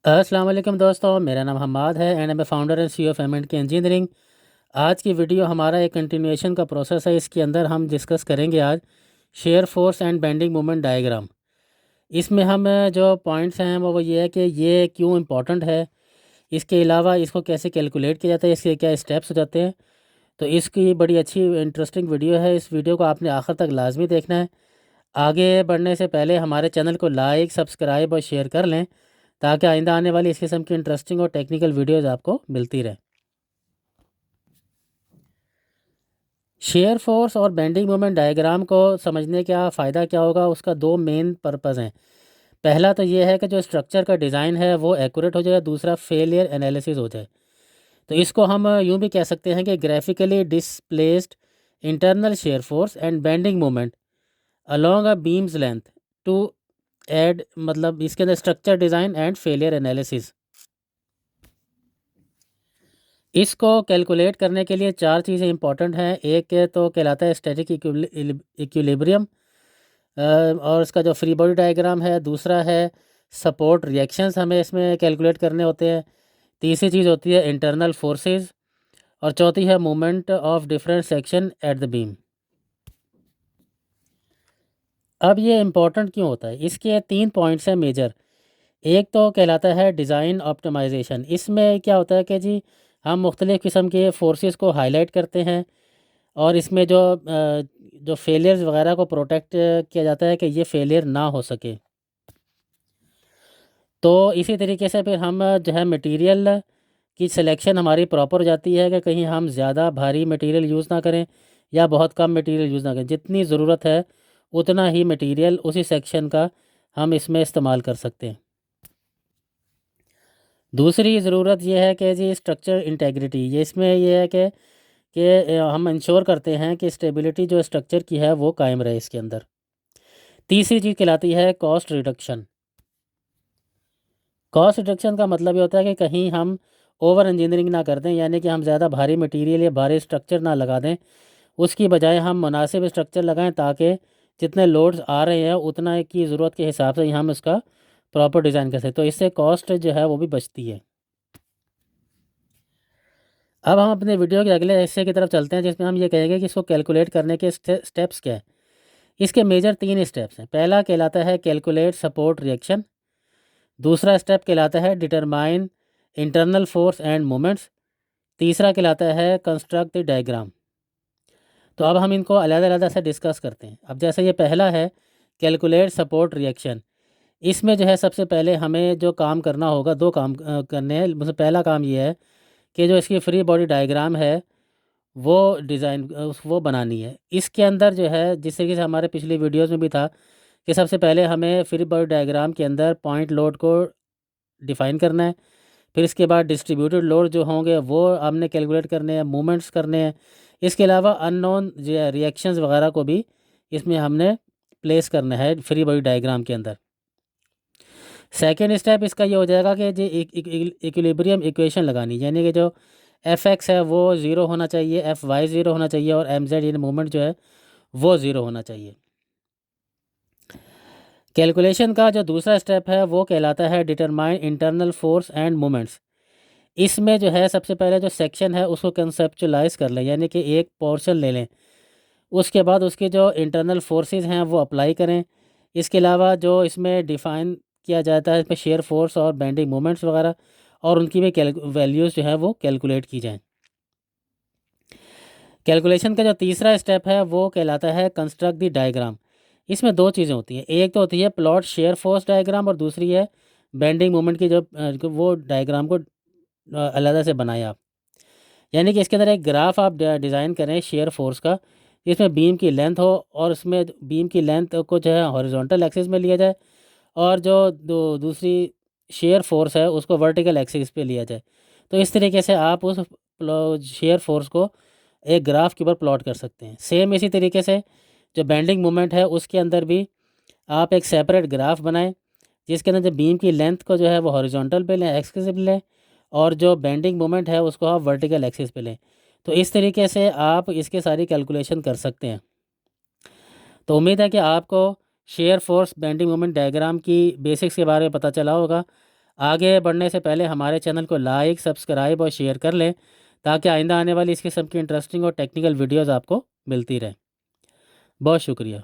अस्सलाम वालेकुम दोस्तों, मेरा नाम हम्माद है एंड मैं founder and CEO of M and K engineering. आज की वीडियो हमारा एक कंटिन्यूएशन का प्रोसेस है। इसके अंदर हम डिस्कस करेंगे आज share force and bending moment diagram. इसमें हम जो पॉइंट्स हैं वो ये है कि ये क्यों इम्पोर्टेंट है, इसके अलावा इसको कैसे कैलकुलेट किया जाता है, इसके क्या स्टेप्स हो जाते हैं। तो इसकी बड़ी अच्छी इंटरेस्टिंग वीडियो है। इस वीडियो को आपने आखिर तक लाजमी देखना है। आगे बढ़ने से पहले हमारे चैनल को लाइक, सब्सक्राइब और शेयर कर लें ताकि आइंदा आने वाली इस किस्म की इंटरेस्टिंग और टेक्निकल वीडियोज़ आपको मिलती रहे। शेयर फोर्स और बेंडिंग मोमेंट डायग्राम को समझने का फ़ायदा क्या होगा, उसका दो मेन पर्पज़ हैं। पहला तो ये है कि जो स्ट्रक्चर का डिज़ाइन है वो एक्यूरेट हो जाए, दूसरा फेलियर एनालिसिस हो जाए। तो इसको हम यूँ भी कह सकते हैं कि graphically displaced internal shear force and bending moment along a beams length to add, मतलब इसके अंदर structure design and failure analysis. इसको कैलकुलेट करने के लिए चार चीज़ें इंपॉर्टेंट हैं। एक तो कहलाता है स्टैटिक इक्विलिब्रियम और उसका जो फ्री बॉडी डायग्राम है। दूसरा है सपोर्ट रिएक्शंस, हमें इसमें कैलकुलेट करने होते हैं। तीसरी चीज़ होती है इंटरनल फोर्सेस और चौथी है movement of different section at the beam. अब ये इम्पोर्टेंट क्यों होता है, इसके तीन पॉइंट्स हैं मेजर। एक तो कहलाता है डिज़ाइन ऑप्टिमाइजेशन। इसमें क्या होता है कि जी हम मुख्तलिफ़ किस्म के फोर्सेस को हाईलाइट करते हैं और इसमें जो फेलियर्स वगैरह को प्रोटेक्ट किया जाता है कि ये फेलियर ना हो सके। तो इसी तरीके से फिर हम जो है मटेरियल की सिलेक्शन हमारी प्रॉपर हो जाती है कि कहीं हम ज़्यादा भारी मटेरियल यूज़ ना करें या बहुत कम मटेरियल यूज़ ना करें। जितनी ज़रूरत है उतना ही मटेरियल उसी सेक्शन का हम इसमें इस्तेमाल कर सकते हैं। दूसरी ज़रूरत यह है कि जी स्ट्रक्चर इंटेग्रिटी, ये इसमें यह है कि हम इंश्योर करते हैं कि स्टेबिलिटी जो स्ट्रक्चर की है वो कायम रहे इसके अंदर। तीसरी चीज़ कहलाती है कॉस्ट रिडक्शन। कॉस्ट रिडक्शन का मतलब ये होता है कि कहीं हम ओवर इंजीनियरिंग ना कर दें, यानी कि हम ज़्यादा भारी मटेरियल या भारी स्ट्रक्चर ना लगा दें। उसकी बजाय हम मुनासिब स्ट्रक्चर लगाएं ताकि जितने लोड्स आ रहे हैं उतना की ज़रूरत के हिसाब से ही हम इसका प्रॉपर डिज़ाइन कर सकें। तो इससे कॉस्ट जो है वो भी बचती है। अब हम अपने वीडियो के अगले हिस्से की तरफ चलते हैं जिसमें हम ये कहेंगे कि इसको कैलकुलेट करने के स्टेप्स क्या है। इसके मेजर तीन स्टेप्स हैं। पहला कहलाता है कैलकुलेट सपोर्ट रिएक्शन। दूसरा स्टेप कहलाता है determine internal force and moments. तीसरा कहलाता है कंस्ट्रक्ट द डायग्राम। तो अब हम इनको अलग-अलग से डिस्कस करते हैं। अब जैसे ये पहला है कैलकुलेट सपोर्ट रिएक्शन, इसमें जो है सबसे पहले हमें जो काम करना होगा, दो काम करने हैं। मुझे पहला काम ये है कि जो इसकी फ्री बॉडी डायग्राम है वो डिज़ाइन वो बनानी है। इसके अंदर जो है जिस तरीके से हमारे पिछली वीडियोज़ में भी था कि सबसे पहले हमें फ्री बॉडी डायग्राम के अंदर पॉइंट लोड को डिफ़ाइन करना है। फिर इसके बाद डिस्ट्रीब्यूटेड लोड जो होंगे वो हमने कैलकुलेट करने हैं, मूवमेंट्स करने हैं। इसके अलावा अननोन जो रिएक्शंस वगैरह को भी इसमें हमने प्लेस करना है फ्री बॉडी डायग्राम के अंदर। सेकेंड स्टेप इसका ये हो जाएगा कि जो इक्विलिब्रियम इक्वेशन लगानी, यानी कि जो एफ एक्स है वो ज़ीरो होना चाहिए, एफ वाई ज़ीरो होना चाहिए और एम जेड यानी मूवमेंट जो है वो ज़ीरो होना चाहिए। कैलकुलेशन का जो दूसरा स्टेप है वो कहलाता है determine internal force and moments. इसमें जो है सबसे पहले जो सेक्शन है उसको कंसेप्चुलाइज कर लें, यानी कि एक पोर्शन ले लें। उसके बाद उसके जो इंटरनल फोर्सेस हैं वो अप्लाई करें। इसके अलावा जो इसमें डिफ़ाइन किया जाता है इसमें शेयर फोर्स और बेंडिंग मोमेंट्स वगैरह और उनकी भी वैल्यूज़ जो है वो कैलकुलेट की जाएँ। कैलकुलेशन का जो तीसरा स्टेप है वो कहलाता है कंस्ट्रक्ट द डायग्राम। इसमें दो चीज़ें होती हैं, एक तो होती है प्लॉट शेयर फोर्स डायग्राम और दूसरी है बेंडिंग मोमेंट की जो वो डायग्राम को अलग से बनाएं आप। यानी कि इसके अंदर एक ग्राफ आप डिज़ाइन करें शेयर फोर्स का, जिसमें बीम की लेंथ हो और उसमें बीम की लेंथ को जो है हॉरिजॉन्टल एक्सिस में लिया जाए और जो दूसरी शेयर फोर्स है उसको वर्टिकल एक्सिस पे लिया जाए। तो इस तरीके से आप उस शेयर फोर्स को एक ग्राफ के ऊपर प्लॉट कर सकते हैं। सेम इसी तरीके से जो बेंडिंग मोमेंट है उसके अंदर भी आप एक सेपरेट ग्राफ बनाएं जिसके अंदर जो बीम की लेंथ को जो है वो हॉरिजॉन्टल पे लें, एक्सिस पे लें और जो बेंडिंग मोमेंट है उसको आप वर्टिकल एक्सिस पे लें। तो इस तरीके से आप इसके सारी कैलकुलेशन कर सकते हैं। तो उम्मीद है कि आपको shear force bending moment diagram की बेसिक्स के बारे में पता चला होगा। आगे बढ़ने से पहले हमारे चैनल को लाइक, सब्सक्राइब और शेयर कर लें ताकि आइंदा आने वाली इस किस्म की इंटरेस्टिंग और टेक्निकल वीडियोज़ आपको मिलती रहें। बहुत शुक्रिया।